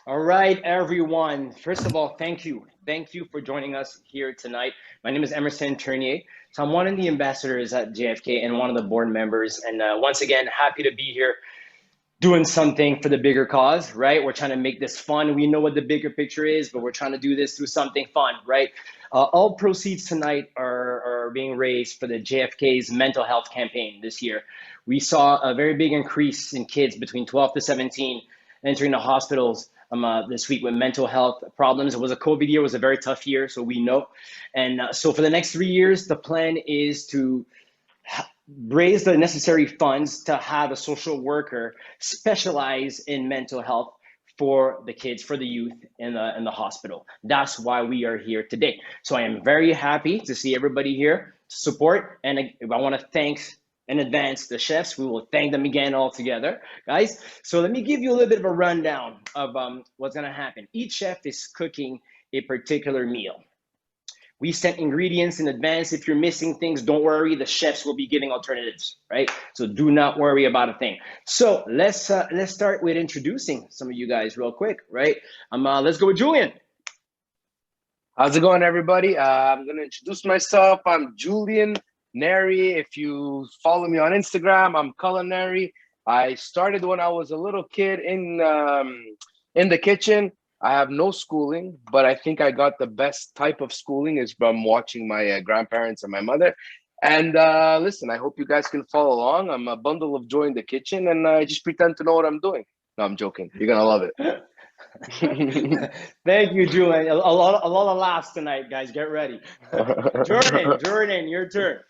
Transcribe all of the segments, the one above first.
All right, everyone. First of all, thank you. Thank you for joining us here tonight. My name is Emerson Tournier. So I'm one of the ambassadors at JFK and one of the board members. And once again, happy to be here doing something for the bigger cause, right? We're trying to make this fun. We know what the bigger picture is, but we're trying to do this through something fun, right? All proceeds tonight are being raised for the JFK's mental health campaign this year. We saw a very big increase in kids between 12 to 17 entering the hospitals this week with mental health problems. It was a COVID year, it was a very tough year, so we know. And so for the next 3 years, the plan is to raise the necessary funds to have a social worker specialize in mental health for the kids, for the youth in the hospital. That's why we are here today. So I am very happy to see everybody here to support. And I want to thank in advance the chefs. We will thank them again all together, guys. So let me give you a little bit of a rundown of what's going to happen. Each chef is cooking a particular meal. We sent ingredients in advance. If you're missing things, don't worry. The chefs will be giving alternatives, right? So do not worry about a thing. So let's start with introducing some of you guys real quick, right? Let's go with Julien. How's it going, everybody? I'm going to introduce myself. I'm Julien Neri. If you follow me on Instagram, I'm culinary. I started when I was a little kid in the kitchen. I have no schooling, but I think I got the best type of schooling is from watching my grandparents and my mother. And listen, I hope you guys can follow along. I'm a bundle of joy in the kitchen, and I just pretend to know what I'm doing. No, I'm joking. You're gonna love it. Thank you, Julien. A lot of laughs tonight, guys. Get ready. Jordyn, your turn.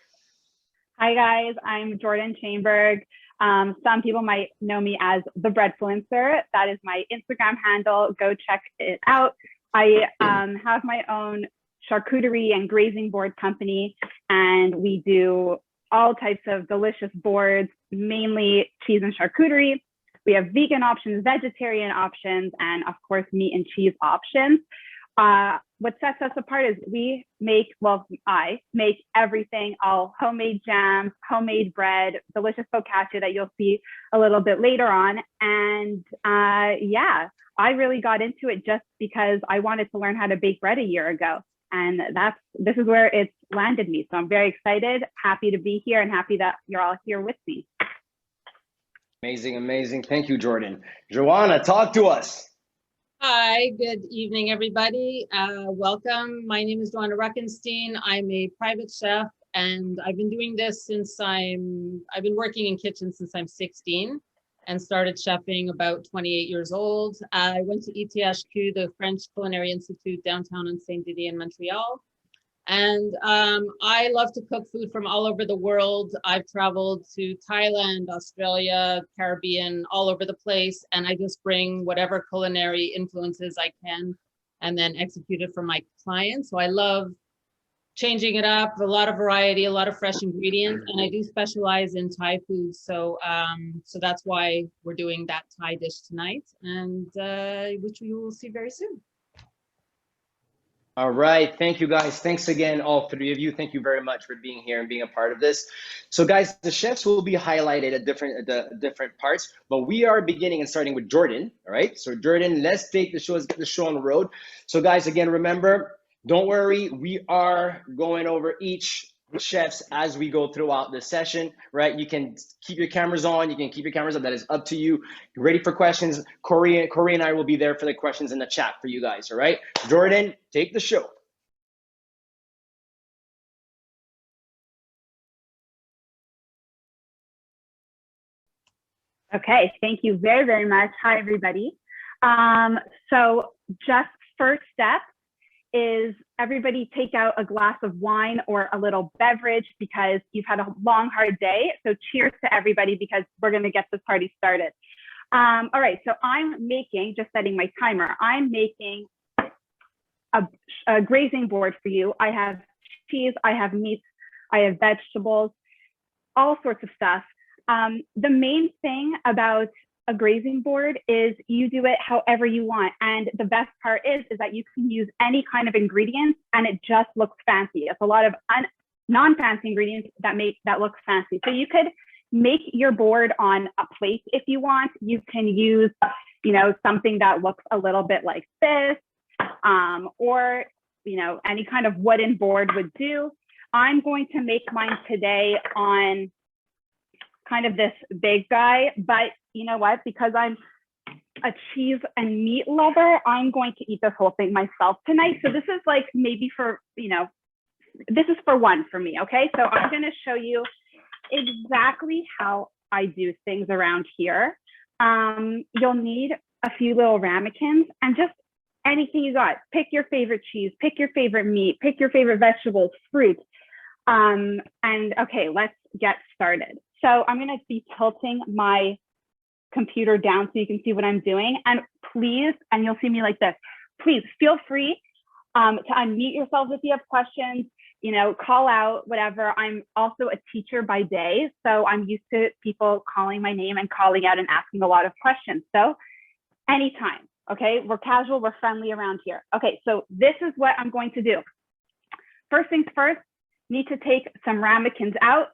Hi, guys. I'm Jordyn Chaimberg. Some people might know me as the Breadfluencer. That is my Instagram handle. Go check it out. I have my own charcuterie and grazing board company, and we do all types of delicious boards, mainly cheese and charcuterie. We have vegan options, vegetarian options, and of course, meat and cheese options. What sets us apart is I make everything, all homemade jams, homemade bread, delicious focaccia that you'll see a little bit later on. And yeah, I really got into it just because I wanted to learn how to bake bread a year ago. And this is where it's landed me. So I'm very excited, happy to be here, and happy that you're all here with me. Amazing. Thank you, Jordyn. Joanna, talk to us. Hi, good evening, everybody. Welcome. My name is Joanna Ruckenstein. I'm a private chef, and I've been doing this since I've been working in kitchens since I'm 16 and started chefing about 28 years old. I went to ETHQ, the French Culinary Institute, downtown in Saint-Denis in Montreal. And I love to cook food from all over the world. I've traveled to Thailand, Australia, Caribbean, all over the place. And I just bring whatever culinary influences I can and then execute it for my clients. So I love changing it up, a lot of variety, a lot of fresh ingredients. And I do specialize in Thai food. So so that's why we're doing that Thai dish tonight, and which we will see very soon. All right, thank you guys. Thanks again, all three of you. Thank you very much for being here and being a part of this. So guys, the chefs will be highlighted at different parts, but we are beginning and starting with Jordyn, all right? So Jordyn, let's get the show on the road. So guys, again, remember, don't worry, we are going over each chefs as we go throughout the session, right? You can keep your cameras on, you can keep your cameras up, that is up to you. You're ready for questions. Corey and I will be there for the questions in the chat for you guys, all right? Jordyn, take the show. Okay, thank you very, very much. Hi, everybody. So just first step is everybody take out a glass of wine or a little beverage because you've had a long, hard day. So cheers to everybody because we're going to get this party started. All right, so I'm making, just setting my timer, I'm making a grazing board for you. I have cheese, I have meat, I have vegetables, all sorts of stuff. The main thing about a grazing board is you do it however you want. And the best part is that you can use any kind of ingredients and it just looks fancy. It's a lot of non-fancy ingredients that looks fancy. So you could make your board on a plate if you want. You can use, you know, something that looks a little bit like this, or, you know, any kind of wooden board would do. I'm going to make mine today on kind of this big guy, but you know what, because I'm a cheese and meat lover, I'm going to eat this whole thing myself tonight. So this is like maybe for, you know, this is for one for me, okay? So I'm gonna show you exactly how I do things around here. You'll need a few little ramekins and just anything you got. Pick your favorite cheese, pick your favorite meat, pick your favorite vegetables, fruit. And okay, let's get started. So I'm gonna be tilting my computer down so you can see what I'm doing. And please, and you'll see me like this, please feel free to unmute yourselves if you have questions, you know, call out, whatever. I'm also a teacher by day, so I'm used to people calling my name and calling out and asking a lot of questions. So anytime, okay? We're casual, we're friendly around here. Okay, so this is what I'm going to do. First things first, need to take some ramekins out,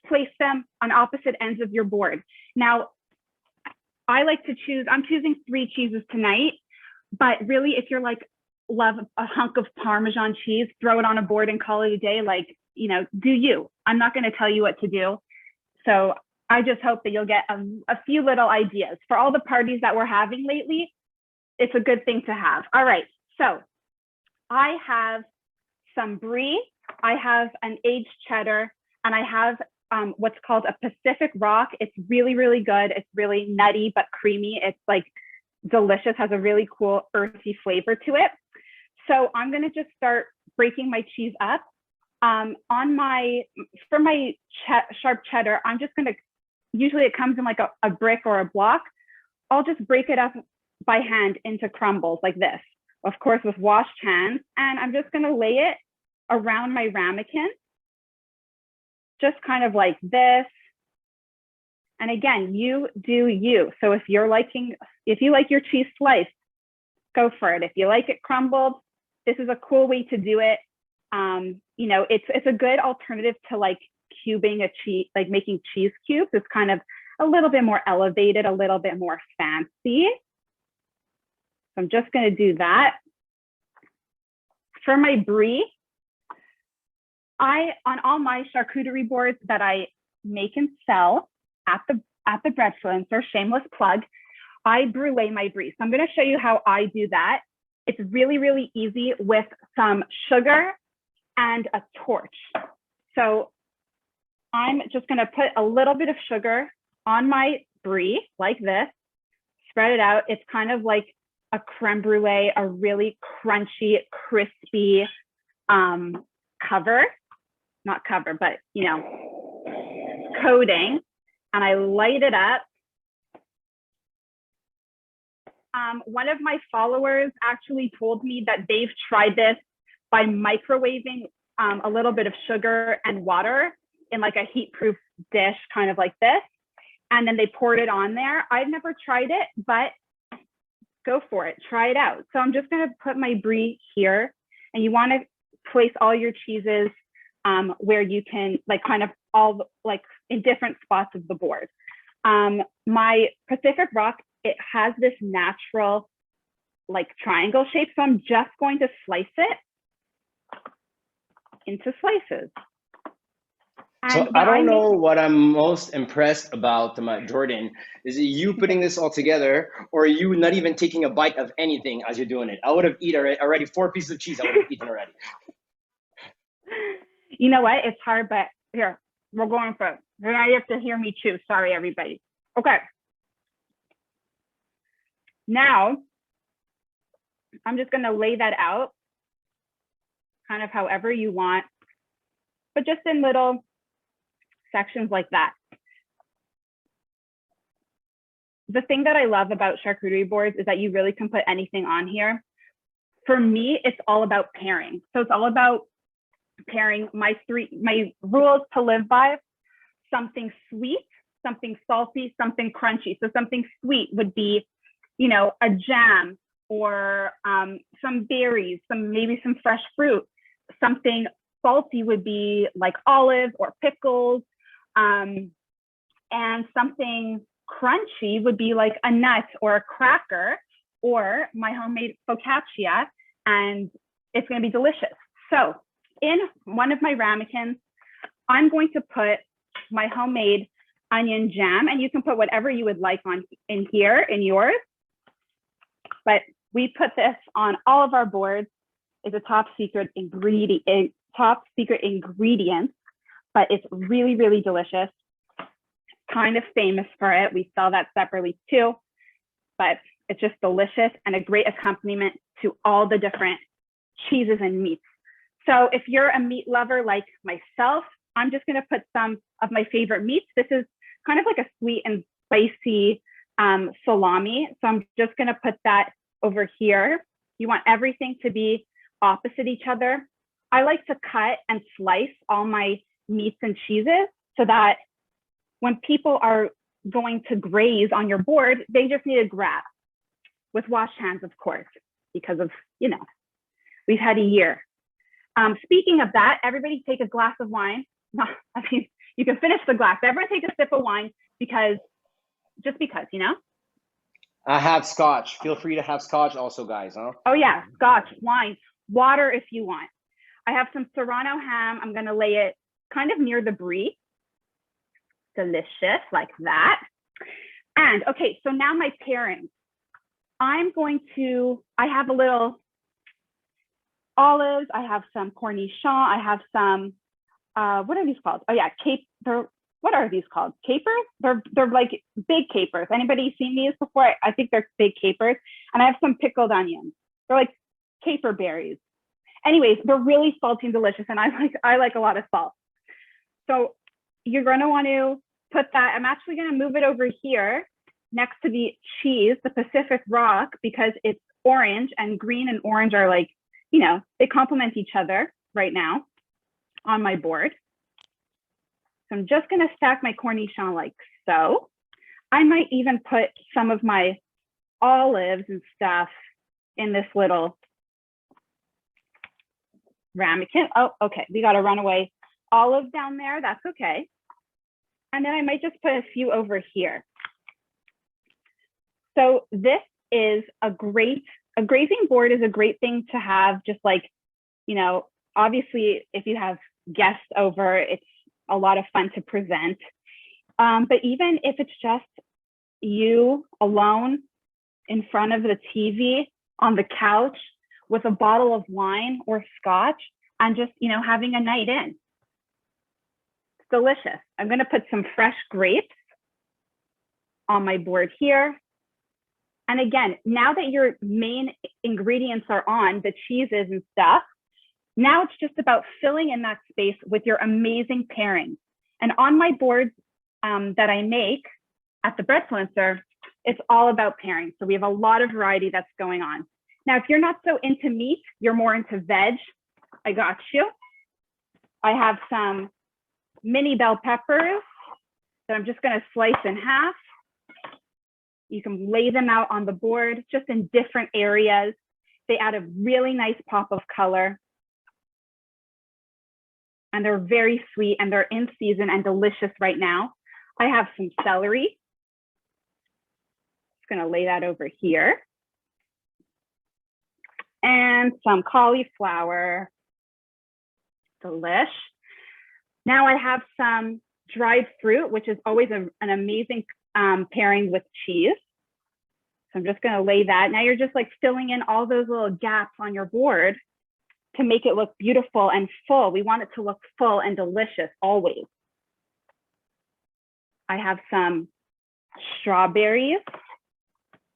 place them on opposite ends of your board. Now, I like to choose, I'm choosing 3 cheeses tonight, but really if you're like, love a hunk of Parmesan cheese, throw it on a board and call it a day, like, you know, do you. I'm not gonna tell you what to do. So I just hope that you'll get a few little ideas. For all the parties that we're having lately, it's a good thing to have. All right, so I have some brie, I have an aged cheddar, and I have what's called a Pacific Rock. It's really, really good. It's really nutty, but creamy. It's like delicious, has a really cool earthy flavor to it. So I'm gonna just start breaking my cheese up. For my sharp cheddar, I'm just gonna, usually it comes in like a brick or a block. I'll just break it up by hand into crumbles like this, of course with washed hands. And I'm just gonna lay it around my ramekin, just kind of like this. And again, you do you. So if you like your cheese sliced, go for it. If you like it crumbled, this is a cool way to do it. You know, it's a good alternative to like cubing a cheese, like making cheese cubes. It's kind of a little bit more elevated, a little bit more fancy. So I'm just gonna do that. For my brie, on all my charcuterie boards that I make and sell at the Breadfluencer, shameless plug, I brulee my brie. So I'm gonna show you how I do that. It's really, really easy with some sugar and a torch. So I'm just gonna put a little bit of sugar on my brie like this, spread it out. It's kind of like a creme brulee, a really crunchy, crispy but you know, coating. And I light it up. One of my followers actually told me that they've tried this by microwaving a little bit of sugar and water in like a heat-proof dish, kind of like this. And then they poured it on there. I've never tried it, but go for it, try it out. So I'm just gonna put my brie here, and you wanna place all your cheeses where you can, like kind of all like in different spots of the board. My Pacific Rock, it has this natural like triangle shape. So I'm just going to slice it into slices. So I don't know what I'm most impressed about, Jordyn. Is it you putting this all together, or are you not even taking a bite of anything as you're doing it? I would have eaten already 4 pieces of cheese. I would have eaten already. You know what? It's hard, but here, we're going for it. Now you have to hear me chew. Sorry, everybody. Okay. Now, I'm just gonna lay that out kind of however you want, but just in little sections like that. The thing that I love about charcuterie boards is that you really can put anything on here. For me, it's all about pairing. So it's all about pairing my rules to live by: something sweet, something salty, something crunchy. So something sweet would be, you know, a jam or some berries, maybe some fresh fruit. Something salty would be like olives or pickles, and something crunchy would be like a nut or a cracker or my homemade focaccia, and it's going to be delicious. So in one of my ramekins, I'm going to put my homemade onion jam, and you can put whatever you would like on in here in yours. But we put this on all of our boards. It's a top secret ingredient, but it's really, really delicious. Kind of famous for it. We sell that separately too, but it's just delicious and a great accompaniment to all the different cheeses and meats. So if you're a meat lover like myself, I'm just going to put some of my favorite meats. This is kind of like a sweet and spicy salami. So I'm just going to put that over here. You want everything to be opposite each other. I like to cut and slice all my meats and cheeses so that when people are going to graze on your board, they just need to grab with washed hands, of course, because of, you know, we've had a year. Speaking of that, everybody take a glass of wine. I mean, you can finish the glass. Everyone take a sip of wine just because, you know? I have scotch. Feel free to have scotch also, guys, huh? Oh yeah, scotch, wine, water if you want. I have some Serrano ham. I'm gonna lay it kind of near the brie. Delicious, like that. And okay, so now my pairings. I have a little olives. I have some cornichon. I have some, what are these called? Oh yeah, what are these called? Capers? They're like big capers. Anybody seen these before? I think they're big capers. And I have some pickled onions. They're like caper berries. Anyways, they're really salty and delicious, and I like a lot of salt. So you're gonna want to put that. I'm actually gonna move it over here next to the cheese, the Pacific Rock, because it's orange, and green and orange are like, you know, they complement each other right now on my board. So I'm just gonna stack my cornichon like so. I might even put some of my olives and stuff in this little ramekin. Oh, okay, we got a runaway olive down there, that's okay. And then I might just put a few over here. So this is a grazing board is a great thing to have, just like, you know, obviously if you have guests over, it's a lot of fun to present. But even if it's just you alone in front of the TV on the couch with a bottle of wine or scotch and just, you know, having a night in. It's delicious. I'm going to put some fresh grapes on my board here. And again, now that your main ingredients are on, the cheeses and stuff, now it's just about filling in that space with your amazing pairings. And on my boards that I make at the Breadfluencer, it's all about pairing. So we have a lot of variety that's going on. Now, if you're not so into meat, you're more into veg, I got you. I have some mini bell peppers that I'm just gonna slice in half. You can lay them out on the board, just in different areas. They add a really nice pop of color. And they're very sweet, and they're in season and delicious right now. I have some celery. Just gonna lay that over here. And some cauliflower. Delish. Now I have some dried fruit, which is always an amazing pairing with cheese. So I'm just gonna lay that. Now you're just like filling in all those little gaps on your board to make it look beautiful and full. We want it to look full and delicious always. I have some strawberries,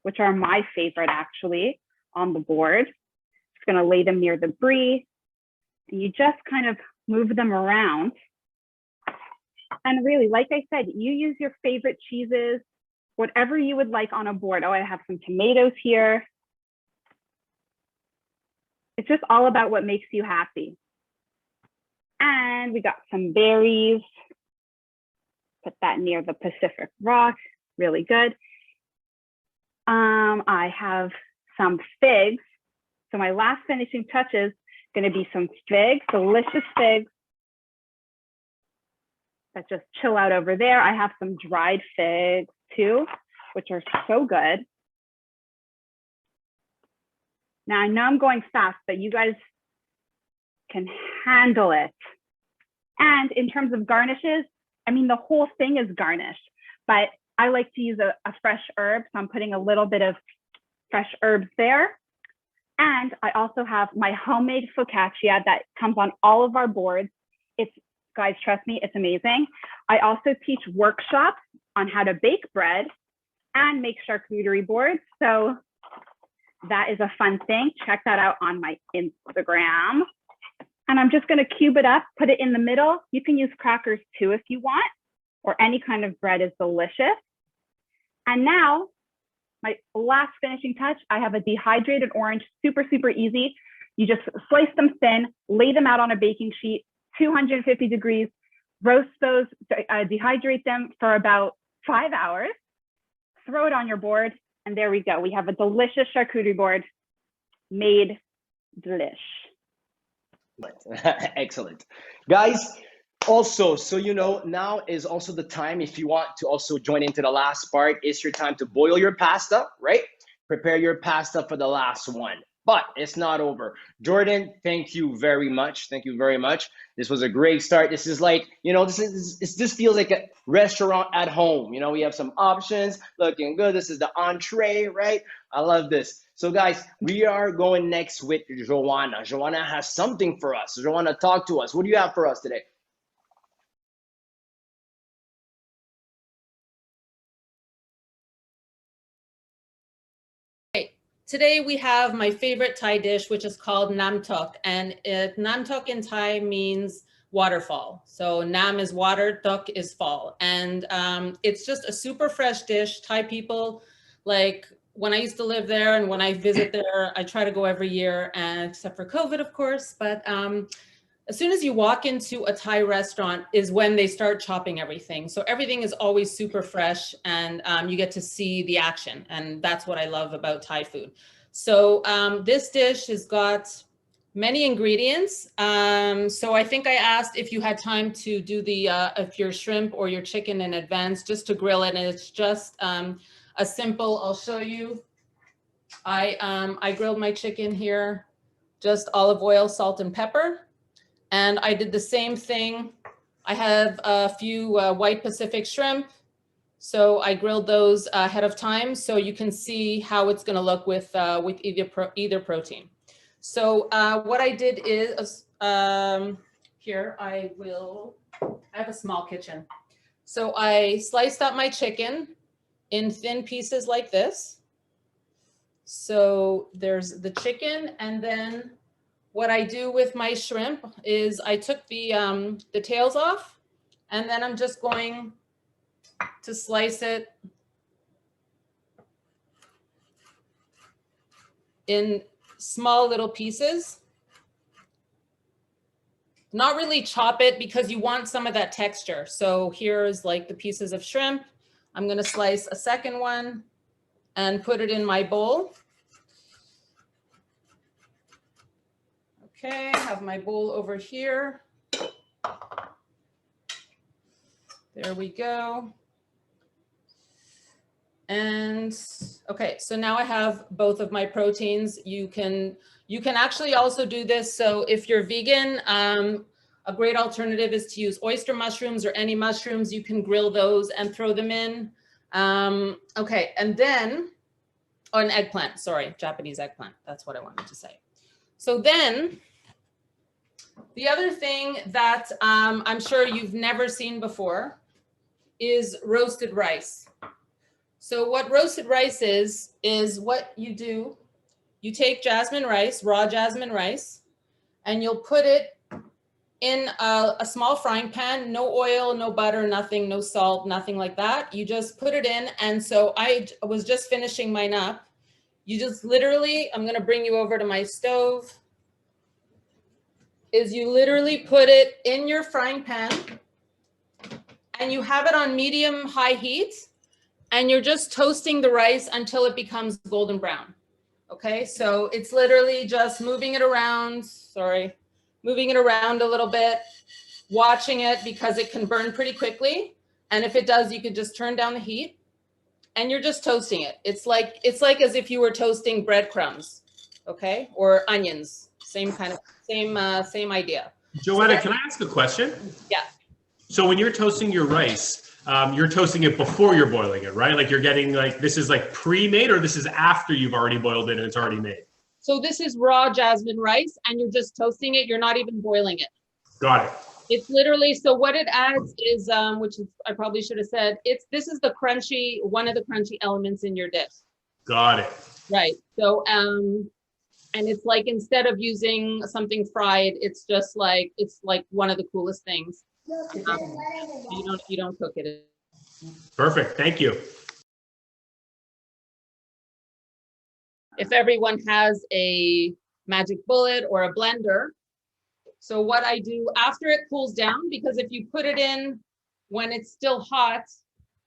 which are my favorite actually, on the board. Just gonna lay them near the brie, and you just kind of move them around. And really, like I said, you use your favorite cheeses, whatever you would like on a board. Oh, I have some tomatoes here. It's just all about what makes you happy. And we got some berries. Put that near the Pacific Rock, really good. I have some figs. So my last finishing touch is gonna be some figs, delicious figs that just chill out over there. I have some dried figs too, which are so good. Now I know I'm going fast, but you guys can handle it. And in terms of garnishes, I mean, the whole thing is garnished, but I like to use a fresh herb. So I'm putting a little bit of fresh herbs there. And I also have my homemade focaccia that comes on all of our boards. It's, guys, trust me, it's amazing. I also teach workshops on how to bake bread and make charcuterie boards. So that is a fun thing. Check that out on my Instagram. And I'm just gonna cube it up, put it in the middle. You can use crackers too if you want, or any kind of bread is delicious. And now, my last finishing touch, I have a dehydrated orange, super, super easy. You just slice them thin, lay them out on a baking sheet, 250 degrees, roast those, dehydrate them for about 5 hours, throw it on your board, and there we go. We have a delicious charcuterie board made delish. Excellent. Guys, also, so you know, now is also the time, if you want to also join into the last part, it's your time to boil your pasta, right? Prepare your pasta for the last one. But it's not over. Jordyn, thank you very much. Thank you very much. This was a great start. This is like, you know, this feels like a restaurant at home. You know, we have some options, looking good. This is the entree, right? I love this. So guys, we are going next with Joanna. Joanna has something for us. Joanna, talk to us. What do you have for us today? Today we have my favorite Thai dish, which is called Nam Tok. And Nam Tok in Thai means waterfall. So Nam is water, Tok is fall. And it's just a super fresh dish. Thai people, like when I used to live there and when I visit there, I try to go every year, and except for COVID, of course. But as soon as you walk into a Thai restaurant is when they start chopping everything. So everything is always super fresh, and you get to see the action. And that's what I love about Thai food. So this dish has got many ingredients. So I think I asked if you had time to do the, if your shrimp or your chicken in advance, just to grill it. And it's just a simple, I'll show you. I grilled my chicken here, just olive oil, salt, and pepper. And I did the same thing. I have a few white Pacific shrimp. So I grilled those ahead of time so you can see how it's gonna look with either protein. So what I did is, here I have a small kitchen. So I sliced up my chicken in thin pieces like this. So there's the chicken, and then what I do with my shrimp is I took the tails off, and then I'm just going to slice it in small little pieces. Not really chop it because you want some of that texture. So here's like the pieces of shrimp. I'm gonna slice a second one and put it in my bowl. Okay, I have my bowl over here. There we go. And okay, so now I have both of my proteins. You can actually also do this. So if you're vegan, a great alternative is to use oyster mushrooms or any mushrooms. You can grill those and throw them in. Okay, and then, oh, an eggplant, sorry, Japanese eggplant. That's what I wanted to say. So then, the other thing that I'm sure you've never seen before is roasted rice. So what roasted rice is what you do. You take jasmine rice, raw jasmine rice, and you'll put it in a small frying pan, no oil, no butter, nothing, no salt, nothing like that. You just put it in. And so I was just finishing mine up. You just literally, I'm gonna bring you over to my stove, is you literally put it in your frying pan and you have it on medium high heat, and you're just toasting the rice until it becomes golden brown. Okay, so it's literally just moving it around, moving it around a little bit, watching it because it can burn pretty quickly. And if it does, you could just turn down the heat. and you're just toasting it. It's like as if you were toasting breadcrumbs, okay, or onions. Same kind of same idea. Joanna, can I ask a question? Yeah. So when you're toasting your rice, you're toasting it before you're boiling it, right? Like you're getting like, this is like pre-made, or this is after you've already boiled it and it's already made? So this is raw jasmine rice and you're just toasting it. You're not even boiling it. Got it. It's literally, so what it adds is, which is, I probably should have said, this is the crunchy, one of the crunchy elements in your dish. Got it. Right. So, and it's like, instead of using something fried, it's just like, it's like one of the coolest things. You don't cook it. Perfect. Thank you. If everyone has a magic bullet or a blender. So what I do after it cools down, because if you put it in when it's still hot,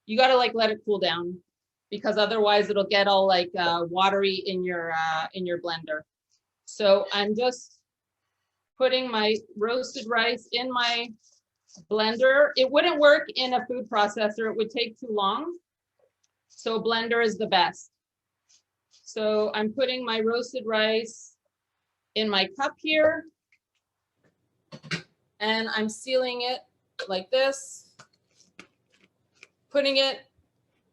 you got to like let it cool down, because otherwise it'll get all like watery in your blender. So I'm just putting my roasted rice in my blender. It wouldn't work in a food processor. It would take too long. So a blender is the best. So I'm putting my roasted rice in my cup here. And I'm sealing it like this, putting it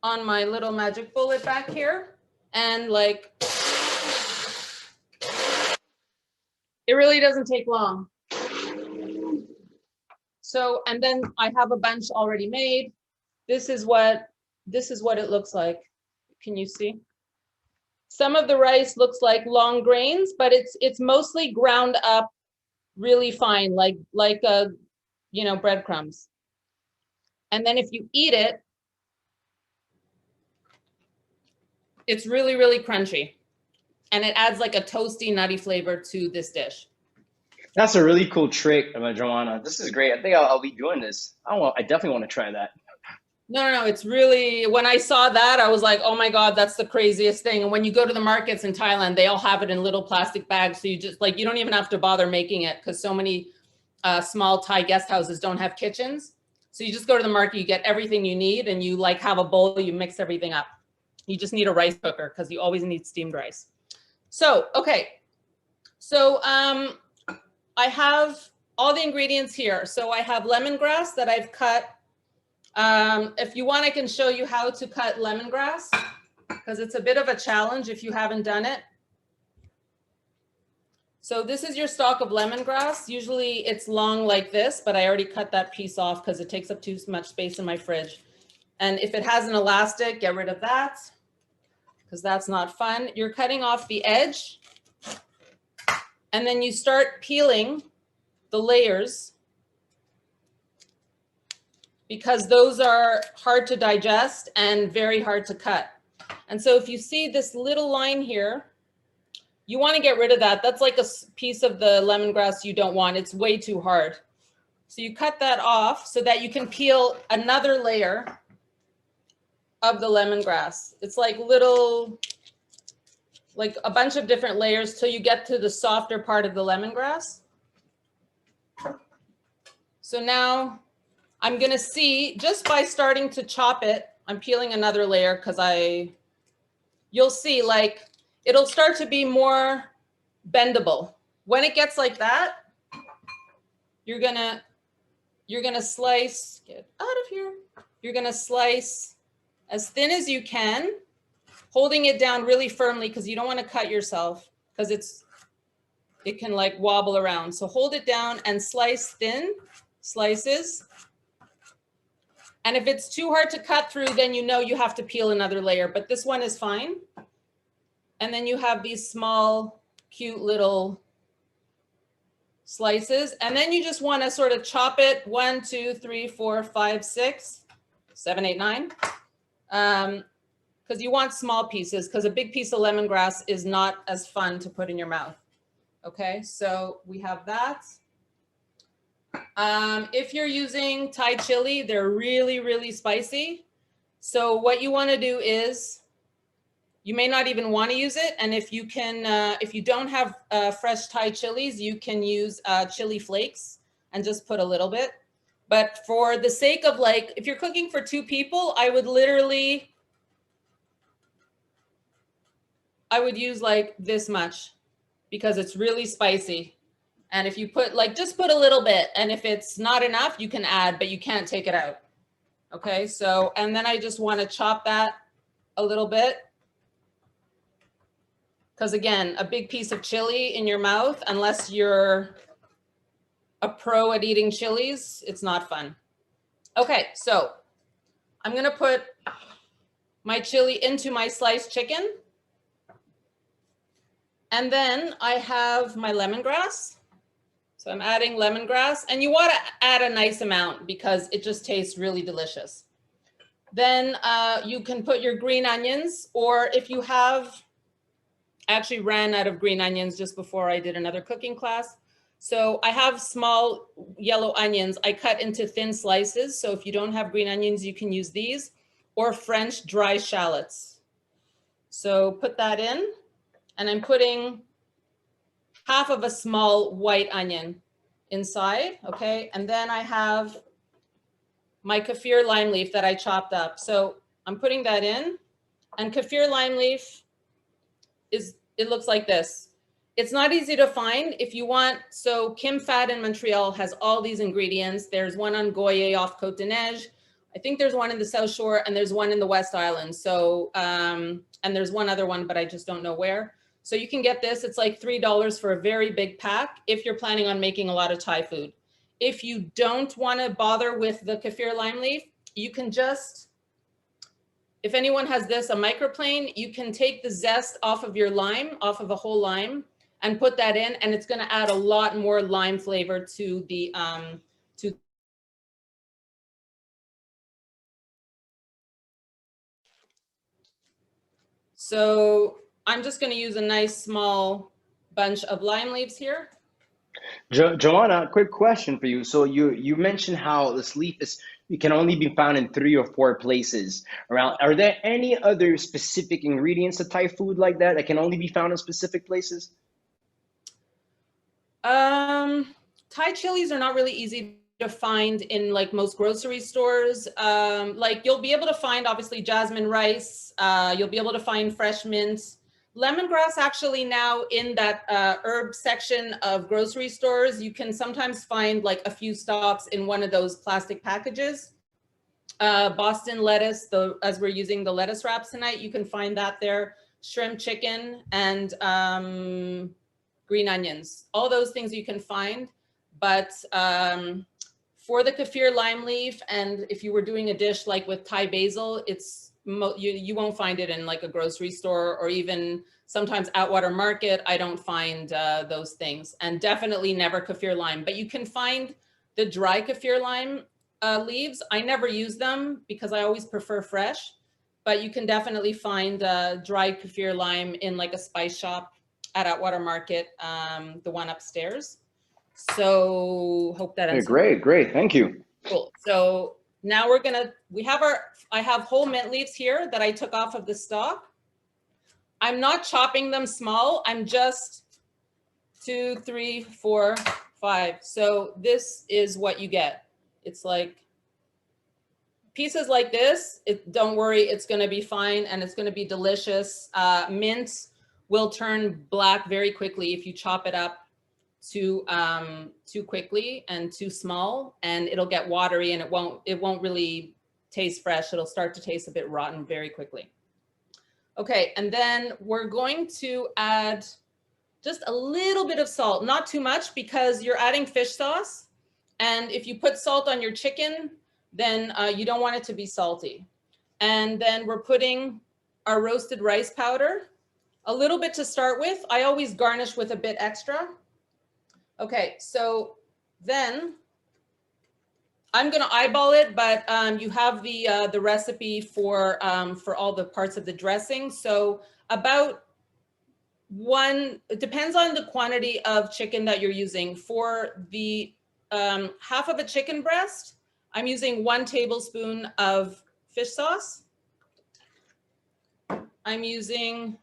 on my little magic bullet back here. And like, it really doesn't take long. So, and then I have a bunch already made. This is what it looks like. Can you see? Some of the rice looks like long grains, but it's mostly ground up really fine, like breadcrumbs. And then if you eat it, it's really, really crunchy. And it adds like a toasty, nutty flavor to this dish. That's a really cool trick, Joanna. This is great. I think I'll be doing this. I definitely want to try that. No, it's really, when I saw that, I was like, oh my God, that's the craziest thing. And when you go to the markets in Thailand, they all have it in little plastic bags. So you just like, you don't even have to bother making it, because so many small Thai guest houses don't have kitchens. So you just go to the market, you get everything you need, and you like have a bowl, you mix everything up. You just need a rice cooker, because you always need steamed rice. So, okay. So I have all the ingredients here. So I have lemongrass that I've cut. If you want, I can show you how to cut lemongrass, because it's a bit of a challenge if you haven't done it. So this is your stalk of lemongrass. Usually it's long like this, but I already cut that piece off because it takes up too much space in my fridge. And if it has an elastic, get rid of that, because that's not fun. You're cutting off the edge, and then you start peeling the layers, because those are hard to digest and very hard to cut. And so if you see this little line here, you want to get rid of that. That's like a piece of the lemongrass you don't want. It's way too hard. So you cut that off so that you can peel another layer of the lemongrass. It's like little, like a bunch of different layers till you get to the softer part of the lemongrass. So now I'm gonna see, just by starting to chop it, I'm peeling another layer, because you'll see like it'll start to be more bendable. When it gets like that, you're gonna slice, get out of here. You're gonna slice as thin as you can, holding it down really firmly, because you don't want to cut yourself, because it can like wobble around. So hold it down and slice thin slices. And if it's too hard to cut through, then you know you have to peel another layer, but this one is fine. And then you have these small, cute little slices. And then you just want to sort of chop it 1, 2, 3, 4, 5, 6, 7, 8, 9. Because you want small pieces, because a big piece of lemongrass is not as fun to put in your mouth. Okay, so we have that. If you're using Thai chili, they're really, really spicy. So what you want to do is, you may not even want to use it. And if you can, if you don't have fresh Thai chilies, you can use chili flakes and just put a little bit. But for the sake of like, if you're cooking for 2 people, I would literally I would use like this much because it's really spicy. And if you put like, just put a little bit, and if it's not enough, you can add, but you can't take it out. Okay, so, and then I just want to chop that a little bit. Because again, a big piece of chili in your mouth, unless you're a pro at eating chilies, it's not fun. Okay, so I'm gonna put my chili into my sliced chicken. And then I have my lemongrass. So I'm adding lemongrass, and you want to add a nice amount because it just tastes really delicious. Then you can put your green onions, or if you have, actually ran out of green onions just before I did another cooking class. So I have small yellow onions I cut into thin slices. So if you don't have green onions, you can use these, or French dry shallots. So put that in, and I'm putting half of a small white onion inside, okay? And then I have my kaffir lime leaf that I chopped up. So I'm putting that in, and kaffir lime leaf it looks like this. It's not easy to find if you want. So Kim Fat in Montreal has all these ingredients. There's one on Goyer off Côte de Neige. I think there's one in the South Shore, and there's one in the West Island. So, and there's one other one, but I just don't know where. So you can get this. It's like $3 for a very big pack if you're planning on making a lot of Thai food. If you don't want to bother with the kaffir lime leaf, you can just, if anyone has this, a microplane, you can take the zest off of your lime, off of a whole lime, and put that in, and it's going to add a lot more lime flavor to the So I'm just going to use a nice small bunch of lime leaves here. Joanna, quick question for you. So you mentioned how this leaf it can only be found in 3 or 4 places around. Are there any other specific ingredients to Thai food like that can only be found in specific places? Thai chilies are not really easy to find in like most grocery stores. Like you'll be able to find obviously jasmine rice. You'll be able to find fresh mint. Lemongrass actually now in that herb section of grocery stores, you can sometimes find like a few stalks in one of those plastic packages. Boston lettuce, as we're using the lettuce wraps tonight, you can find that there. Shrimp, chicken, and green onions. All those things you can find. But for the kaffir lime leaf, and if you were doing a dish like with Thai basil, you won't find it in like a grocery store, or even sometimes Atwater Market. I don't find those things, and definitely never kaffir lime. But you can find the dry kaffir lime leaves. I never use them because I always prefer fresh, but you can definitely find dry kaffir lime in like a spice shop at Atwater Market, the one upstairs. So hope that answers. Great, thank you. Cool. So now I have whole mint leaves here that I took off of the stalk. I'm not chopping them small. I'm just 2, 3, 4, 5. So this is what you get. It's like pieces like this. Don't worry, it's going to be fine, and it's going to be delicious. Mint will turn black very quickly if you chop it up too quickly and too small, and it'll get watery, and it won't really taste fresh. It'll start to taste a bit rotten very quickly. Okay, and then we're going to add just a little bit of salt, not too much, because you're adding fish sauce, and if you put salt on your chicken, then you don't want it to be salty. And then we're putting our roasted rice powder, a little bit to start with. I always garnish with a bit extra. Okay, so then I'm going to eyeball it, but you have the recipe for all the parts of the dressing. So about it depends on the quantity of chicken that you're using. For the half of a chicken breast, I'm using 1 tablespoon of fish sauce. I'm using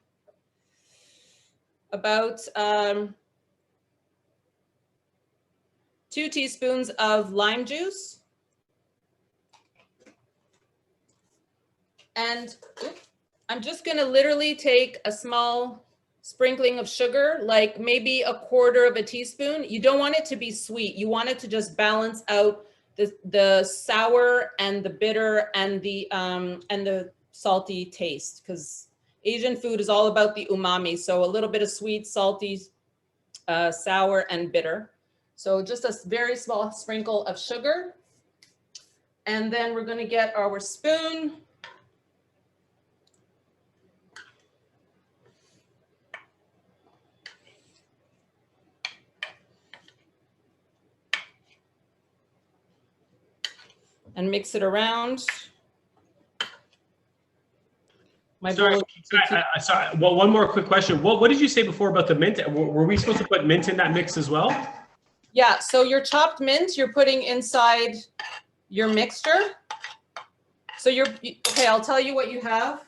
about 2 teaspoons of lime juice, and I'm just gonna literally take a small sprinkling of sugar, like maybe a quarter of a teaspoon. You don't want it to be sweet. You want it to just balance out the sour and the bitter and the salty taste, because Asian food is all about the umami. So a little bit of sweet, salty, sour, and bitter. So just a very small sprinkle of sugar. And then we're gonna get our spoon. And mix it around. Sorry. Well, one more quick question. What did you say before about the mint? Were we supposed to put mint in that mix as well? Yeah, so your chopped mint, you're putting inside your mixture. So okay, I'll tell you what you have.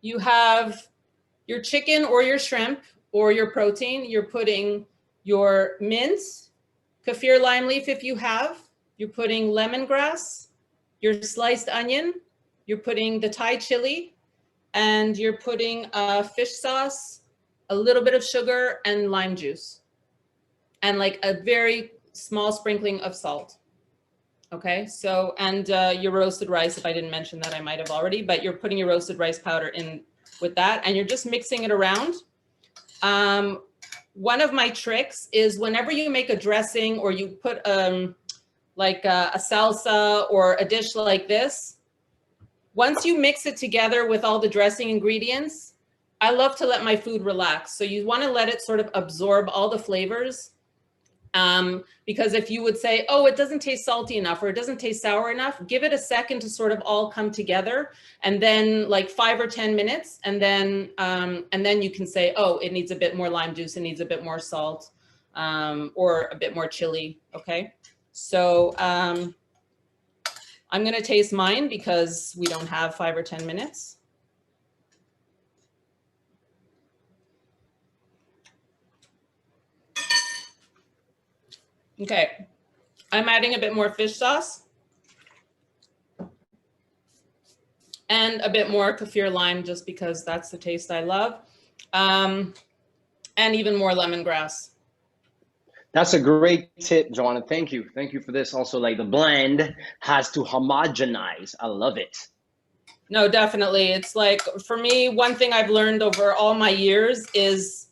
You have your chicken or your shrimp or your protein. You're putting your mint, kaffir lime leaf if you have. You're putting lemongrass, your sliced onion. You're putting the Thai chili, and you're putting fish sauce, a little bit of sugar, and lime juice, and like a very small sprinkling of salt. Okay, so, and your roasted rice, if I didn't mention that, I might have already, but you're putting your roasted rice powder in with that, and you're just mixing it around. One of my tricks is whenever you make a dressing or you put like a salsa or a dish like this, once you mix it together with all the dressing ingredients, I love to let my food relax. So you want to let it sort of absorb all the flavors. Because if you would say, oh, it doesn't taste salty enough or it doesn't taste sour enough, give it a second to sort of all come together, and then like 5 or 10 minutes. And then you can say, oh, it needs a bit more lime juice. It needs a bit more salt, or a bit more chili. Okay. So, I'm going to taste mine because we don't have 5 or 10 minutes. Okay, I'm adding a bit more fish sauce and a bit more kaffir lime, just because that's the taste I love, and even more lemongrass. That's a great tip, Joanna. Thank you. Thank you for this. Also, like the blend has to homogenize. I love it. No, definitely. It's like, for me, one thing I've learned over all my years is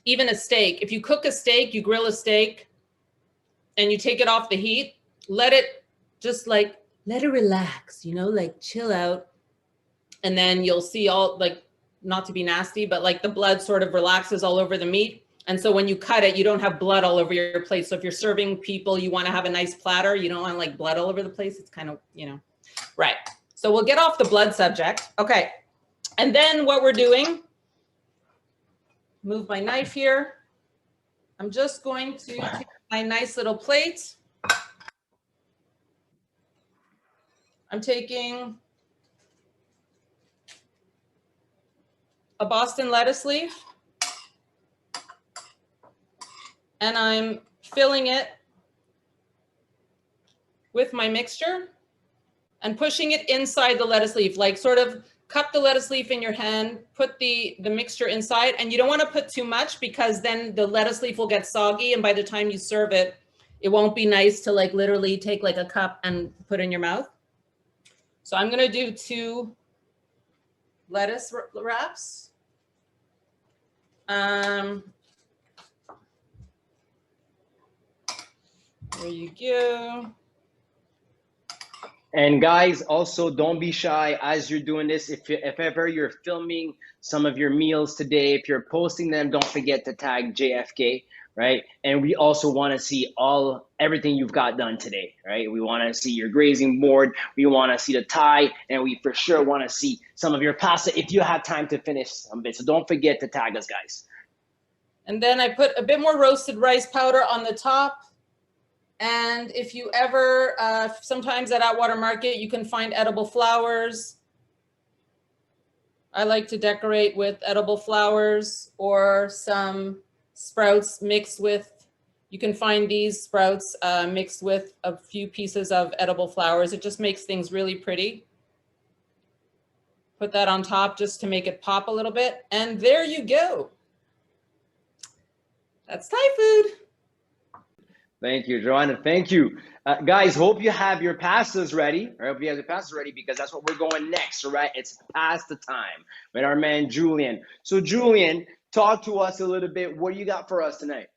even a steak. If you cook a steak, you grill a steak and you take it off the heat, let it just like, let it relax, you know, like chill out. And then you'll see all, like, not to be nasty, but like the blood sort of relaxes all over the meat. And so when you cut it, you don't have blood all over your plate. So if you're serving people, you want to have a nice platter. You don't want like blood all over the place. It's kind of, you know, right. So we'll get off the blood subject. Okay. And then what we're doing, move my knife here. I'm just going to take my nice little plate. I'm taking a Boston lettuce leaf, and I'm filling it with my mixture and pushing it inside the lettuce leaf, like sort of cup the lettuce leaf in your hand, put the mixture inside, and you don't want to put too much because then the lettuce leaf will get soggy, and by the time you serve it, it won't be nice to like literally take like a cup and put in your mouth. So I'm going to do 2 lettuce wraps. There you go. And guys, also don't be shy as you're doing this. If ever you're filming some of your meals today, if you're posting them, don't forget to tag JFK, right? And we also want to see everything you've got done today, right? We want to see your grazing board. We want to see the Thai, and we for sure want to see some of your pasta if you have time to finish some of it. So don't forget to tag us, guys. And then I put a bit more roasted rice powder on the top. And if you ever, sometimes at Atwater Market, you can find edible flowers. I like to decorate with edible flowers or some sprouts mixed with, you can find these sprouts mixed with a few pieces of edible flowers. It just makes things really pretty. Put that on top just to make it pop a little bit. And there you go. That's Thai food. Thank you, Joanna. Thank you. Guys, hope you have your pastas ready. I hope you have your pastas ready because that's what we're going next, all right? It's pasta time with our man, Julien. So, Julien, talk to us a little bit. What do you got for us tonight?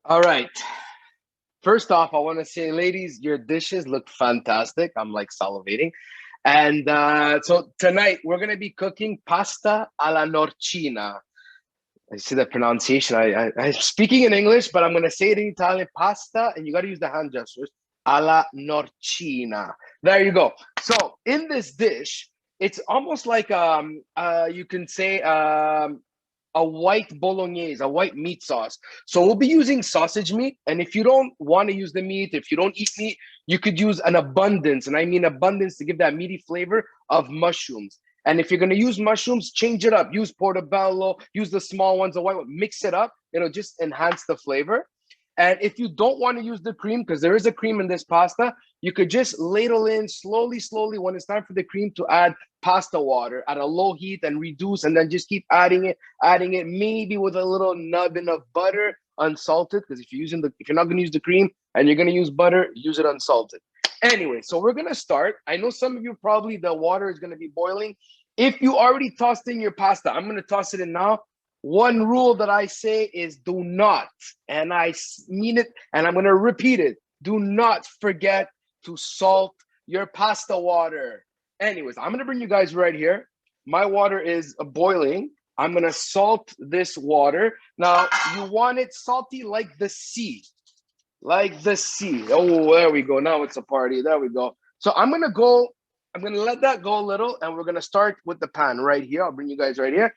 All right. First off, I want to say, ladies, your dishes look fantastic. I'm like salivating. And so tonight we're going to be cooking pasta alla norcina. I see the pronunciation. I'm speaking in English, but I'm going to say it in Italian. Pasta, and you got to use the hand gestures. Alla norcina. There you go. So in this dish, it's almost like you can say a white bolognese, a white meat sauce. So we'll be using sausage meat. And if you don't want to use the meat, if you don't eat meat, you could use an abundance, and I mean abundance to give that meaty flavor of mushrooms. And if you're going to use mushrooms, change it up. Use portobello, use the small ones, the white one, mix it up. It'll just enhance the flavor. And if you don't want to use the cream, because there is a cream in this pasta, you could just ladle in slowly, slowly when it's time for the cream to add pasta water at a low heat and reduce, and then just keep adding it, maybe with a little nubbin of butter, unsalted, because if you're not going to use the cream and you're going to use butter, use it unsalted. Anyway, so we're going to start. I know some of you probably the water is going to be boiling. If you already tossed in your pasta, I'm going to toss it in now. One rule that I say is do not, and I mean it, and I'm going to repeat it, do not forget to salt your pasta water. Anyways, I'm going to bring you guys right here. My water is boiling. I'm going to salt this water. Now, you want it salty like the sea. Like the sea. Oh, there we go. Now it's a party. There we go. So I'm going to let that go a little, and we're going to start with the pan right here. I'll bring you guys right here.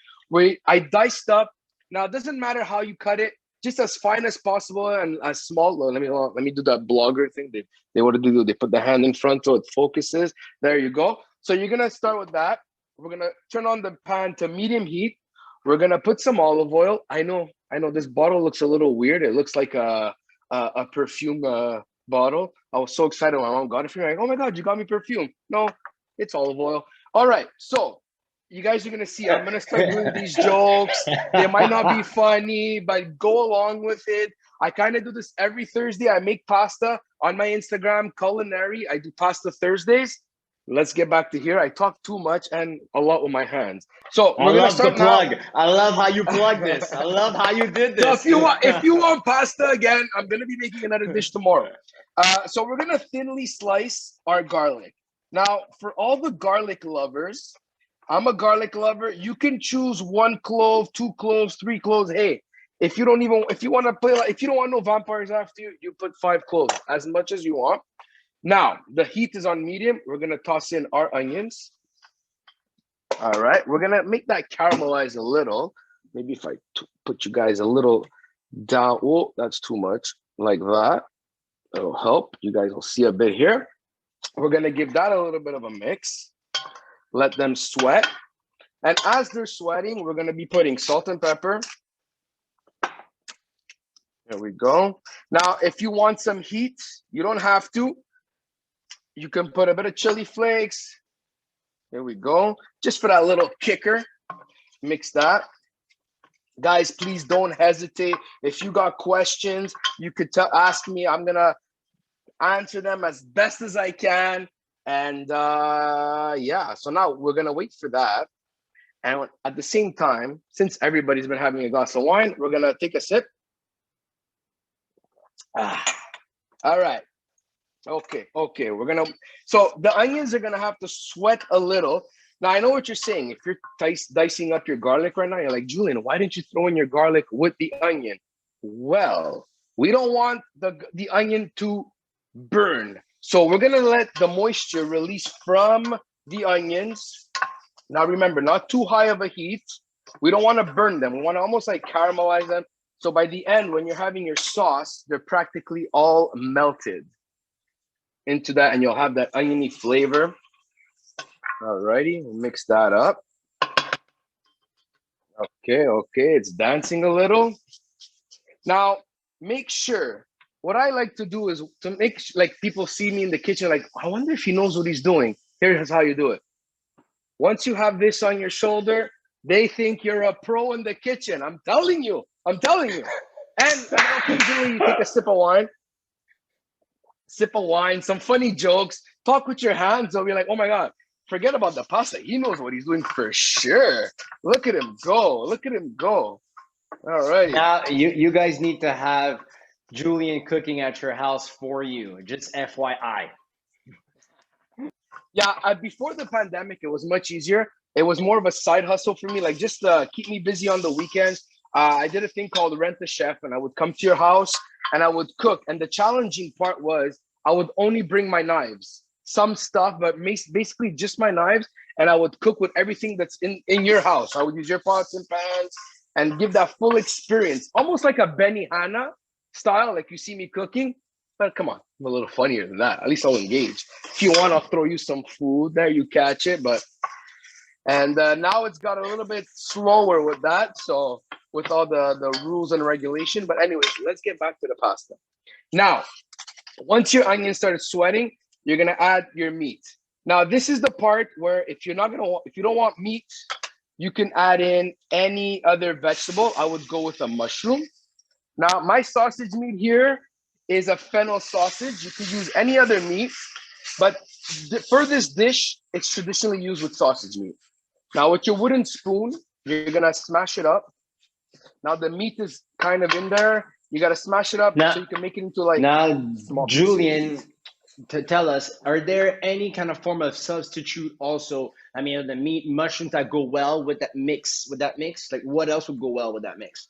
I diced up. Now, it doesn't matter how you cut it, just as fine as possible and as small. Let me do that blogger thing. They what do? They put the hand in front so it focuses. There you go. So you're going to start with that. We're going to turn on the pan to medium heat. We're going to put some olive oil. I know this bottle looks a little weird. It looks like a perfume bottle. I was so excited when my mom got it for me. Like, oh my God, you got me perfume. No, it's olive oil. All right. So you guys are going to see, I'm going to start doing these jokes. They might not be funny, but go along with it. I kind of do this every Thursday. I make pasta on my Instagram, culinary. I do pasta Thursdays. Let's get back to here. I talk too much and a lot with my hands. So we're going to start now. I love how you plug this. I love how you did this. So if you want pasta again, I'm going to be making another dish tomorrow. So we're going to thinly slice our garlic. Now, for all the garlic lovers, I'm a garlic lover. You can choose 1 clove, 2 cloves, 3 cloves. Hey, if you don't want no vampires after you, you put 5 cloves, as much as you want. Now, the heat is on medium. We're going to toss in our onions. All right. We're going to make that caramelize a little. Maybe if I put you guys a little down. Oh, that's too much. Like that. That'll help. You guys will see a bit here. We're going to give that a little bit of a mix. Let them sweat. And as they're sweating, we're going to be putting salt and pepper. There we go. Now, if you want some heat, you don't have to. You can put a bit of chili flakes. There we go. Just for that little kicker. Mix that. Guys, please don't hesitate. If you got questions, you could ask me. I'm going to answer them as best as I can. And yeah, so now we're going to wait for that. And at the same time, since everybody's been having a glass of wine, we're going to take a sip. All right. Okay. So the onions are going to have to sweat a little. Now, I know what you're saying. If you're dicing up your garlic right now, you're like, Julien, why didn't you throw in your garlic with the onion? Well, we don't want the onion to burn. So we're going to let the moisture release from the onions. Now, remember, not too high of a heat. We don't want to burn them. We want to almost like caramelize them. So by the end, when you're having your sauce, they're practically all melted into that, and you'll have that oniony flavor. All righty, we'll mix that up. Okay, it's dancing a little. Now, make sure what I like to do is to make like people see me in the kitchen, like, I wonder if he knows what he's doing. Here's how you do it. Once you have this on your shoulder, they think you're a pro in the kitchen. I'm telling you. And occasionally you take a sip of wine, some funny jokes, talk with your hands. They'll be like, oh my God, forget about the pasta. He knows what he's doing for sure. Look at him go. All right. Now you guys need to have Julian cooking at your house for you. Just FYI. Yeah, before the pandemic, it was much easier. It was more of a side hustle for me, like just keep me busy on the weekends. I did a thing called Rent a Chef, and I would come to your house and I would cook. And the challenging part was I would only bring my knives, some stuff, but basically just my knives. And I would cook with everything that's in your house. I would use your pots and pans and give that full experience, almost like a Benihana style, like you see me cooking. But come on, I'm a little funnier than that. At least I'll engage. If you want, I'll throw you some food there. You catch it. And now it's got a little bit slower with that. So with all the rules and regulation. But anyways, let's get back to the pasta. Now, once your onions started sweating, you're gonna add your meat. Now, this is the part where if you don't want meat, you can add in any other vegetable. I would go with a mushroom. Now, my sausage meat here is a fennel sausage. You could use any other meat, but for this dish, it's traditionally used with sausage meat. Now, with your wooden spoon, you're gonna smash it up. Now, the meat is kind of in there. You gotta smash it up so you can make it into like small Julian, pieces. To tell us, are there any kind of form of substitute also? I mean, the meat, mushrooms that go well with that mix? Like, what else would go well with that mix?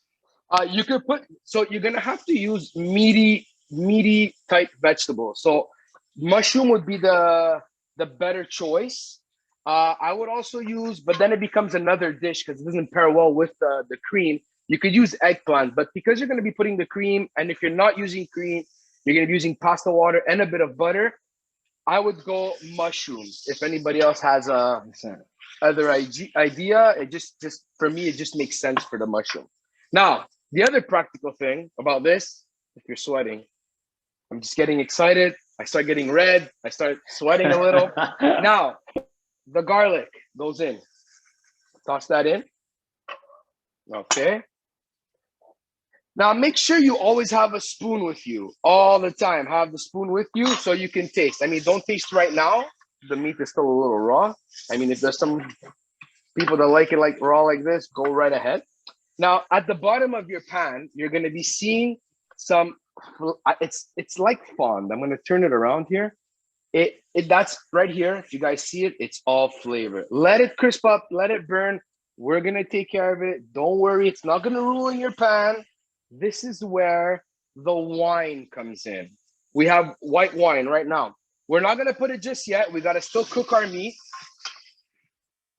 You could so you're gonna have to use meaty type vegetables. So mushroom would be the better choice. I would also use, but then it becomes another dish because it doesn't pair well with the cream. You could use eggplant, but because you're going to be putting the cream, and if you're not using cream, you're going to be using pasta water and a bit of butter, I would go mushrooms. If anybody else has a other idea, it just for me, it just makes sense for the mushroom. Now, the other practical thing about this, if you're sweating, I'm just getting excited. I start getting red. I start sweating a little. Now, the garlic goes in. Toss that in. Okay. Now, make sure you always have a spoon with you all the time. Have the spoon with you so you can taste. I mean, don't taste right now. The meat is still a little raw. I mean, if there's some people that like it like raw like this, go right ahead. Now, at the bottom of your pan, you're going to be seeing some, it's like fond. I'm going to turn it around here. That's right here. If you guys see it, it's all flavor. Let it crisp up. Let it burn. We're going to take care of it. Don't worry. It's not going to ruin your pan. This is where the wine comes in. We have white wine right now. We're not going to put it just yet. We got to still cook our meat.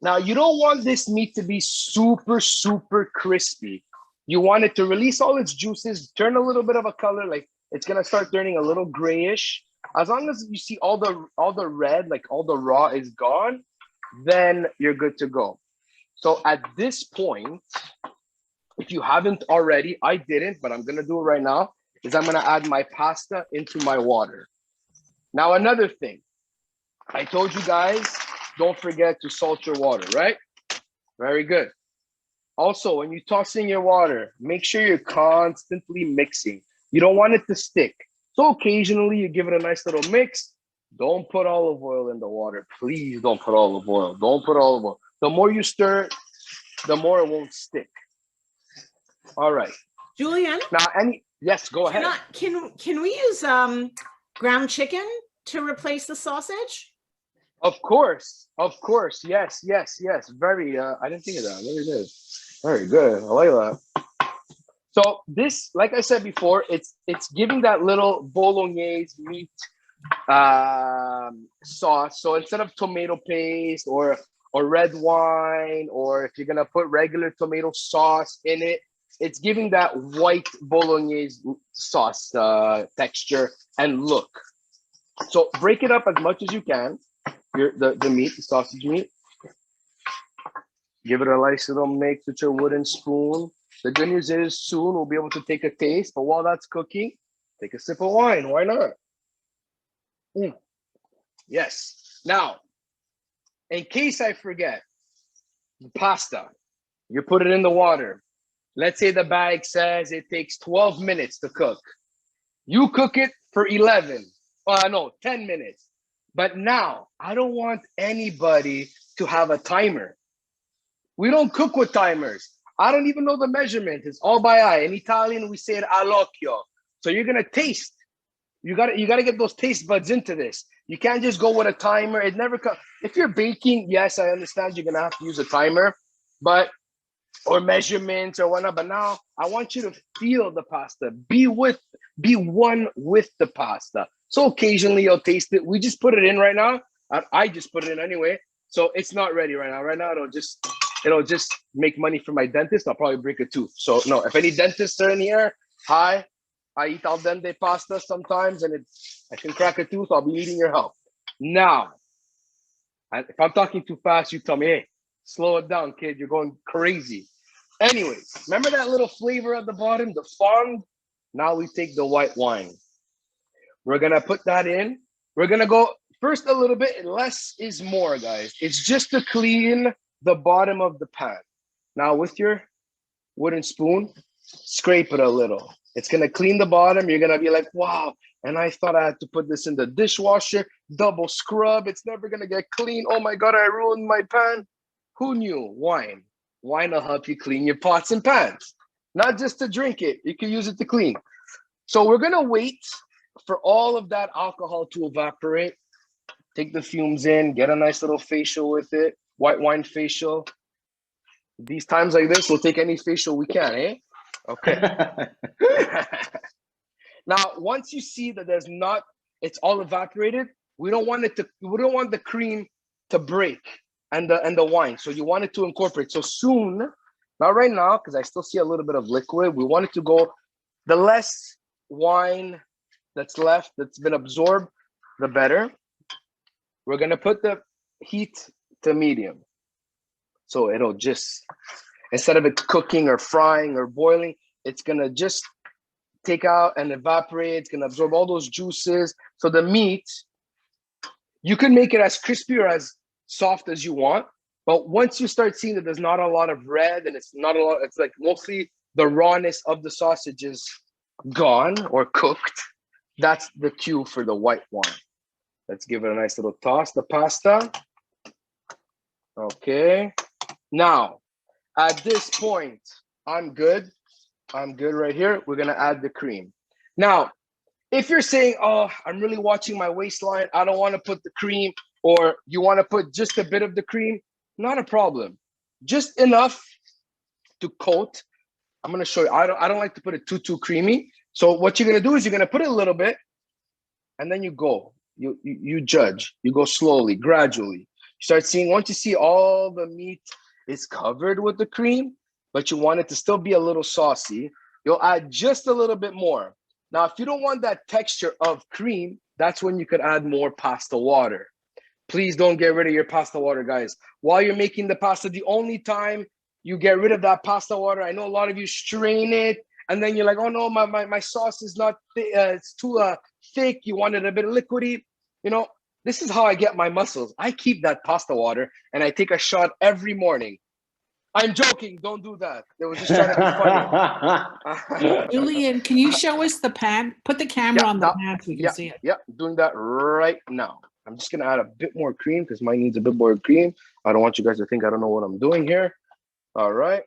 Now, you don't want this meat to be super, super crispy. You want it to release all its juices, turn a little bit of a color, like it's going to start turning a little grayish. As long as you see all the red, like all the raw is gone, then you're good to go. So at this point, if you haven't already, I didn't, but I'm going to do it right now, is I'm going to add my pasta into my water. Now, another thing, I told you guys, don't forget to salt your water, right? Very good. Also, when you toss in your water, make sure you're constantly mixing. You don't want it to stick. So occasionally you give it a nice little mix. Don't put olive oil in the water. Please don't put olive oil. Don't put olive oil. The more you stir, the more it won't stick. All right. Julian? Now, yes, go ahead. Can we use ground chicken to replace the sausage? Of course. Yes. Very, I didn't think of that. Very good. Very good. I like that. So this, like I said before, it's giving that little bolognese meat sauce. So instead of tomato paste or red wine, or if you're gonna put regular tomato sauce in it, it's giving that white bolognese sauce texture and look. So break it up as much as you can. The meat, the sausage meat. Give it a nice little mix with your wooden spoon. The good news is soon we'll be able to take a taste. But while that's cooking, Take a sip of wine. Why not? Yes. Now, in case I forget, the pasta, you put it in the water. Let's say the bag says it takes 12 minutes to cook. You cook it for 10 minutes. But now, I don't want anybody to have a timer. We don't cook with timers. I don't even know the measurement. It's all by eye. In Italian, we say it all'occhio. So you're gonna taste. You gotta get those taste buds into this. You can't just go with a timer. It never comes. If you're baking, yes, I understand you're gonna have to use a timer, or measurements or whatnot. But now I want you to feel the pasta. Be one with the pasta. So occasionally you'll taste it. We just put it in right now. I just put it in anyway. So it's not ready right now. Right now it'll just make money for my dentist. I'll probably break a tooth. So no, if any dentists are in here, hi. I eat al dente pasta sometimes, and I can crack a tooth. I'll be needing your help. Now, if I'm talking too fast, you tell me, hey, slow it down, kid. You're going crazy. Anyways, remember that little flavor at the bottom, the fond? Now we take the white wine. We're going to put that in. We're going to go first a little bit. Less is more, guys. It's just to clean the bottom of the pan. Now with your wooden spoon, scrape it a little. It's going to clean the bottom. You're going to be like, wow. And I thought I had to put this in the dishwasher, double scrub. It's never going to get clean. Oh my God, I ruined my pan. Who knew? Wine. Wine will help you clean your pots and pans. Not just to drink it. You can use it to clean. So we're going to wait for all of that alcohol to evaporate. Take the fumes in. Get a nice little facial with it. White wine facial. These times like this, we'll take any facial we can, eh? Okay. Now, once you see that it's all evaporated, we don't want the cream to break and the wine. So you want it to incorporate. So soon, not right now, because I still see a little bit of liquid. We want it to go, the less wine that's left, that's been absorbed, the better. We're gonna put the heat to medium. So it'll just, instead of it cooking or frying or boiling, it's gonna just take out and evaporate. It's gonna absorb all those juices. So the meat, you can make it as crispy or as soft as you want. But once you start seeing that there's not a lot of red and it's like mostly the rawness of the sausage is gone or cooked, that's the cue for the white wine. Let's give it a nice little toss, the pasta. Okay. Now, at this point, I'm good. I'm good right here. We're going to add the cream. Now, if you're saying, oh, I'm really watching my waistline, I don't want to put the cream, or you want to put just a bit of the cream, not a problem. Just enough to coat. I'm going to show you. I don't like to put it too creamy. So what you're going to do is you're going to put it a little bit, and then you go. You judge. You go slowly, gradually. You start seeing, once you see all the meat is covered with the cream, but you want it to still be a little saucy, you'll add just a little bit more. Now, if you don't want that texture of cream, that's when you could add more pasta water. Please don't get rid of your pasta water, guys. While you're making the pasta, the only time you get rid of that pasta water, I know a lot of you strain it, and then you're like, oh no, my sauce is not, it's too thick. You want it a bit liquidy. You know, this is how I get my muscles. I keep that pasta water, and I take a shot every morning. I'm joking. Don't do that. They were just trying to be funny. Julien, can you show us the pan? Put the camera on the pan so we can see it. Yeah, doing that right now. I'm just going to add a bit more cream because mine needs a bit more cream. I don't want you guys to think I don't know what I'm doing here. All right.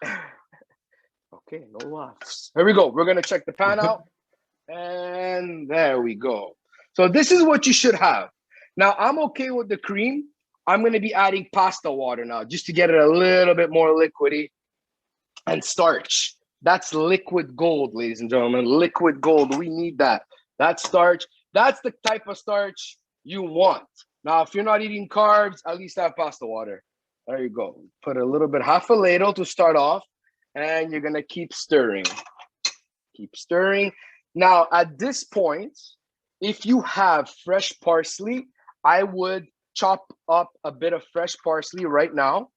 Okay, no laughs. Here we go. We're going to check the pan out. And there we go. So this is what you should have. Now, I'm okay with the cream. I'm going to be adding pasta water now just to get it a little bit more liquidy. And starch. That's liquid gold, ladies and gentlemen. Liquid gold. We need that. That starch. That's the type of starch you want. Now, if you're not eating carbs, at least have pasta water. There you go. Put a little bit, half a ladle to start off. And you're going to keep stirring. Keep stirring. Now, at this point, if you have fresh parsley, I would chop up a bit of fresh parsley right now.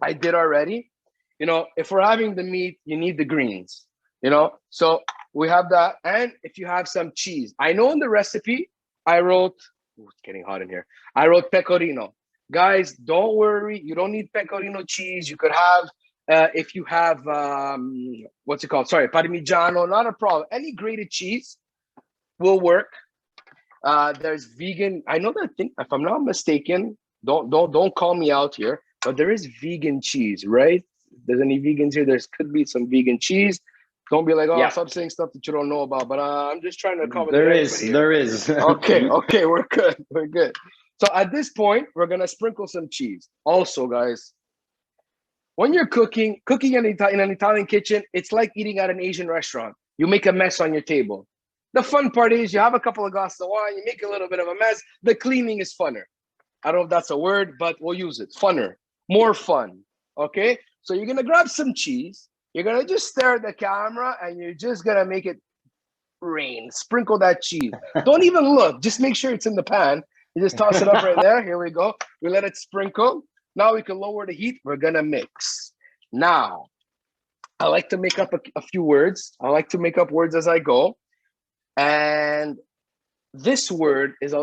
I did already. You know, if we're having the meat, you need the greens, you know? So we have that. And if you have some cheese, I know in the recipe, I wrote, it's getting hot in here. I wrote pecorino. Guys, don't worry. You don't need pecorino cheese. You could have, if you have, what's it called? Sorry, parmigiano, not a problem. Any grated cheese will work. There's vegan. I know that thing, if I'm not mistaken, don't call me out here, but there is vegan cheese, right? If there's any vegans here, there could be some vegan cheese. Don't be like, oh, stop saying stuff that you don't know about. But I'm just trying to cover. There is. Okay, we're good. We're good. So at this point, we're gonna sprinkle some cheese. Also, guys, when you're cooking in an Italian kitchen, it's like eating at an Asian restaurant. You make a mess on your table. The fun part is you have a couple of glasses of wine, you make a little bit of a mess. The cleaning is funner. I don't know if that's a word, but we'll use it. Funner, more fun. Okay, so you're gonna grab some cheese. You're gonna just stare at the camera, and you're just gonna make it rain. Sprinkle that cheese. Don't even look. Just make sure it's in the pan. You just toss it up right there. Here we go. We let it sprinkle. Now we can lower the heat. We're gonna mix. Now, I like to make up a few words. I like to make up words as I go. And this word is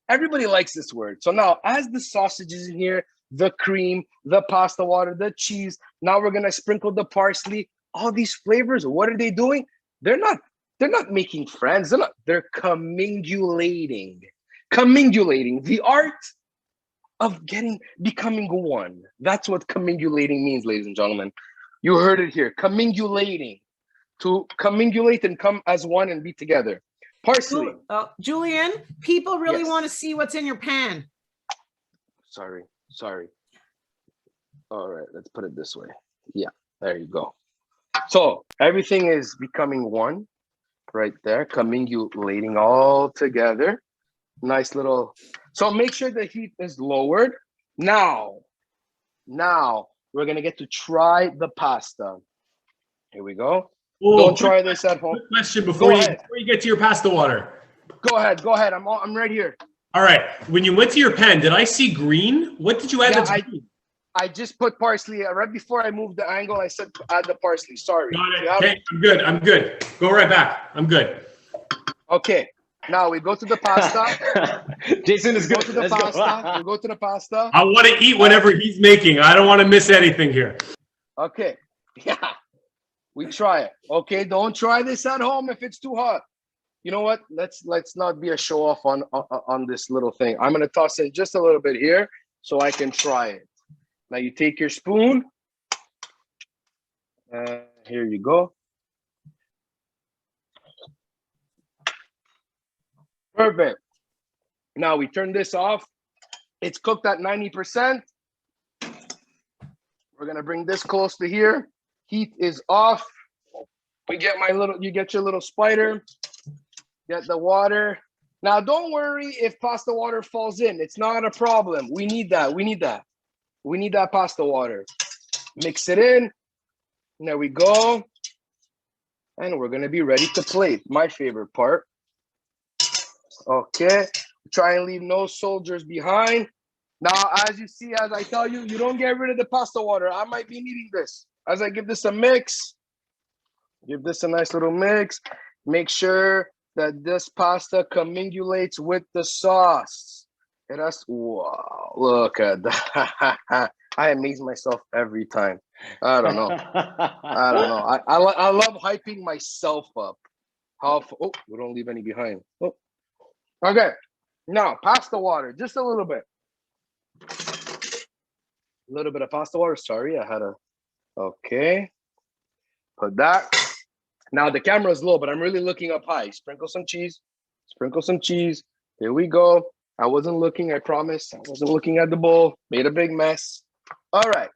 everybody likes this word. So now, as the sausage is in here, the cream, the pasta water, the cheese, now we're gonna sprinkle the parsley. All these flavors, what are they doing? They're not making friends. They're commingulating. Commingulating, the art of becoming one. That's what commingulating means, ladies and gentlemen. You heard it here. Commingulating. To commingulate and come as one and be together. Parsley. Julien, people really Yes. want to see what's in your pan. Sorry. All right, let's put it this way. Yeah, there you go. So everything is becoming one right there, commingulating all together. Nice little. So make sure the heat is lowered. Now we're gonna get to try the pasta. Here we go. Don't try this at home. Quick question before you get to your pasta water. Go ahead. I'm right here. All right. When you went to your pan, did I see green? What did you add? That's green? I just put parsley. Right before I moved the angle, I said add the parsley. Sorry. Got it. Okay, I'm good. Go right back. I'm good. Okay. Now we go to the pasta. Jason is good. Go to the pasta. We go to the pasta. I want to eat whatever he's making. I don't want to miss anything here. Okay. Yeah. We try it. Okay. Don't try this at home if it's too hot. You know what? Let's not be a show off on this little thing. I'm gonna toss in just a little bit here so I can try it. Now you take your spoon. Here you go. Perfect. Now we turn this off. It's cooked at 90%. We're gonna bring this close to here. Heat is off. You get your little spider. Get the water. Now don't worry if pasta water falls in. It's not a problem. We need that. We need that pasta water. Mix it in. There we go. And we're gonna be ready to plate. My favorite part. Okay, try and leave no soldiers behind. Now, as you see, as I tell you, you don't get rid of the pasta water. I might be needing this. As I give this a mix, give this a nice little mix. Make sure that this pasta commingulates with the sauce. And that's, wow, look at that. I amaze myself every time. I don't know. I love hyping myself up. We don't leave any behind. Oh. Okay, now pasta water, just a little bit. A little bit of pasta water. Sorry, I had okay. Put that. Now the camera is low, but I'm really looking up high. Sprinkle some cheese. Here we go. I wasn't looking, I promise. I wasn't looking at the bowl. Made a big mess. All right.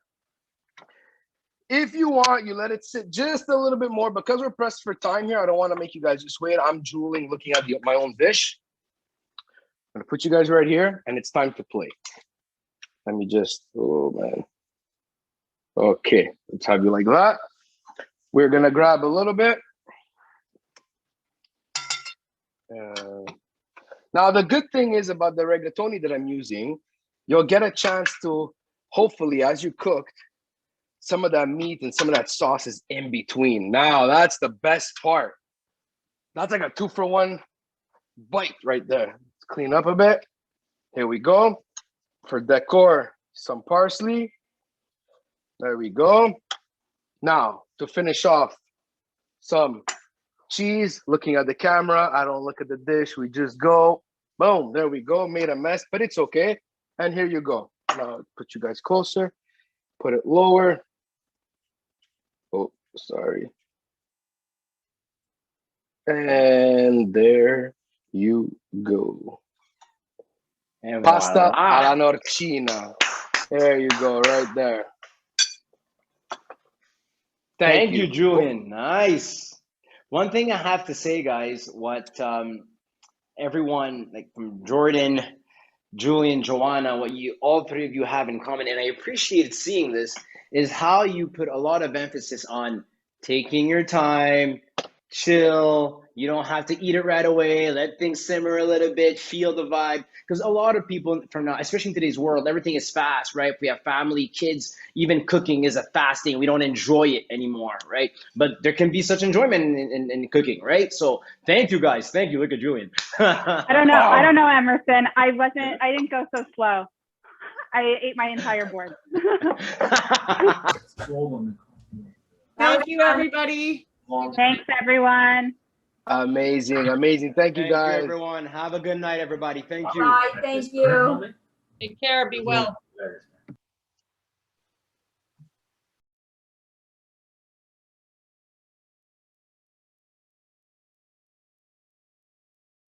If you want, you let it sit just a little bit more. Because we're pressed for time here, I don't want to make you guys just wait. I'm drooling, looking at my own dish. I'm gonna put you guys right here, and it's time to play. Let me just, oh man. Okay, let's have you like that. We're gonna grab a little bit. Now, the good thing is about the rigatoni that I'm using, you'll get a chance to, hopefully, as you cooked, some of that meat and some of that sauce is in between. Now, that's the best part. That's like a 2-for-1 bite right there. Let's clean up a bit. Here we go. For decor, some parsley. There we go. Now, to finish off, some cheese. Looking at the camera, I don't look at the dish. We just go. Boom, there we go. Made a mess, but it's okay. And here you go. Now, put you guys closer. Put it lower. Oh, sorry. And there you go. And Pasta voila. alla norcina. There you go, right there. Thank you, Julian. Nice. One thing I have to say, guys, what everyone, like from Jordyn, Julien, Joanna, what you all three of you have in common, and I appreciated seeing this, is how you put a lot of emphasis on taking your time, chill. You don't have to eat it right away. Let things simmer a little bit, feel the vibe. Because a lot of people from now, especially in today's world, everything is fast, right? If we have family, kids, even cooking is a fast thing. We don't enjoy it anymore, right? But there can be such enjoyment in cooking, right? So thank you, guys. Thank you. Look at Julian. I don't know. I don't know, Emerson. I didn't go so slow. I ate my entire board. Thank you, everybody. Thanks, everyone. Amazing, amazing. Thank you, Thank you, guys. everyone. Have a good night, everybody. Thank you. Bye, thank you. Take care, be well.